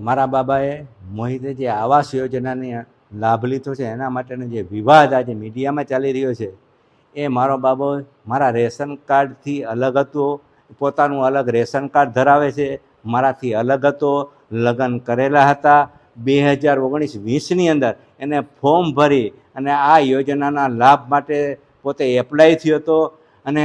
મારા બાબાએ મોહિતે જે આવાસ યોજનાની લાભ લીધો છે એના માટેનો જે વિવાદ આજે મીડિયામાં ચાલી રહ્યો છે એ મારો બાબો મારા રેશન કાર્ડથી અલગ હતો, પોતાનું અલગ રેશન કાર્ડ ધરાવે છે, મારાથી અલગ હતો, લગ્ન કરેલા હતા। 2019-20ની અંદર એને ફોર્મ ભરી અને આ યોજનાના લાભ માટે પોતે એપ્લાય થયો હતો અને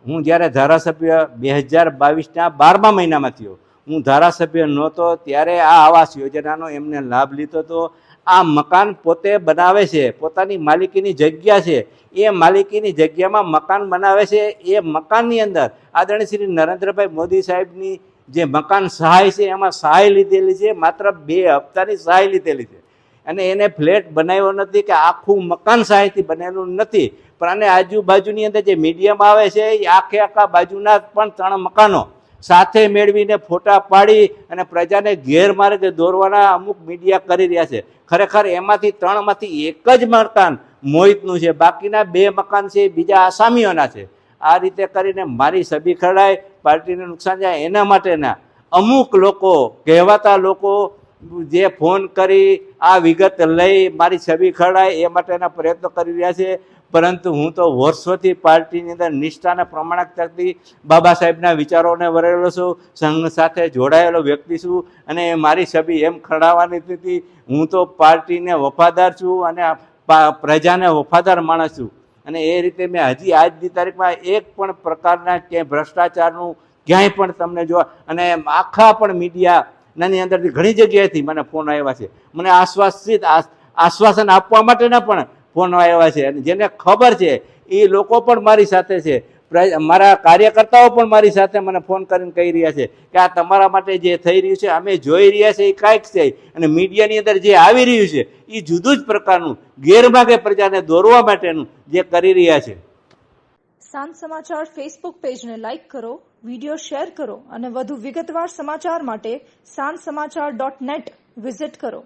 હું જ્યારે ધારાસભ્ય 2022ના 12મા મહિનામાં થયો, હું ધારાસભ્ય નહોતો ત્યારે આ આવાસ યોજનાનો એમને લાભ લીધો હતો। આ મકાન પોતે બનાવે છે, પોતાની માલિકીની જગ્યા છે, એ માલિકીની જગ્યામાં મકાન બનાવે છે। એ મકાનની અંદર આદરણીય શ્રી નરેન્દ્રભાઈ મોદી સાહેબની જે મકાન સહાય છે એમાં સહાય લીધેલી છે, માત્ર 2 હપ્તાની સહાય લીધેલી છે અને એને ફ્લેટ બનાવ્યો નથી કે આખું મકાન સહાયથી બનેલું નથી। પણ આને આજુબાજુની અંદર જે મીડિયામાં આવે છે એ આખા બાજુના પણ 3 મકાનો સાથે મેળવીને ફોટા પાડી અને પ્રજાને ગેરમાર્ગે દોરવાના અમુક મીડિયા કરી રહ્યા છે। ખરેખર એમાંથી 3માંથી એક જ મકાન મોહિતનું છે, બાકીના 2 મકાન છે એ બીજા આસામીઓના છે। આ રીતે કરીને મારી છબી ખરડાય, પાર્ટીને નુકસાન જાય, એના માટેના અમુક લોકો, કહેવાતા લોકો જે ફોન કરી આ વિગત લઈ મારી છબી ખરડાય એ માટેના પ્રયત્નો કરી રહ્યા છે। પરંતુ હું તો વર્ષોથી પાર્ટીની અંદર નિષ્ઠાને પ્રમાણિકતાથી બાબા સાહેબના વિચારોને વરેલો છું, સંઘ સાથે જોડાયેલો વ્યક્તિ છું અને મારી છબી એમ ખરડાવવાની હતી। હું તો પાર્ટીને વફાદાર છું અને પ્રજાને વફાદાર માણસ છું અને એ રીતે મેં હજી આજની તારીખમાં એક પણ પ્રકારના ક્યાંય ભ્રષ્ટાચારનું ક્યાંય પણ તમને જોવા અને આખા પણ મીડિયાની અંદરથી ઘણી જગ્યાએથી મને ફોન આવ્યા છે, મને આશ્વાસન આપવા માટેના પણ ફોન આવ્યા છે અને જેને ખબર છે એ લોકો પણ મારી સાથે છે, મારા કાર્યકર્તાઓ પણ મારી સાથે મને ફોન કરીને કહી રહ્યા છે કે આ તમારા માટે જે થઈ રહ્યું છે અમે જોઈ રહ્યા છે એ કાંઈક છે અને મીડિયાની અંદર જે આવી રહ્યું છે એ જુદું જ પ્રકારનું ગેરમાર્ગે પ્રજાને દોરવા માટેનું જે કરી રહ્યા છે। સાંજ સમાચાર ફેસબુક પેજને લાઇક કરો, વિડીયો શેર કરો અને વધુ વિગતવાર સમાચાર માટે sanssamachar.net વિઝિટ કરો।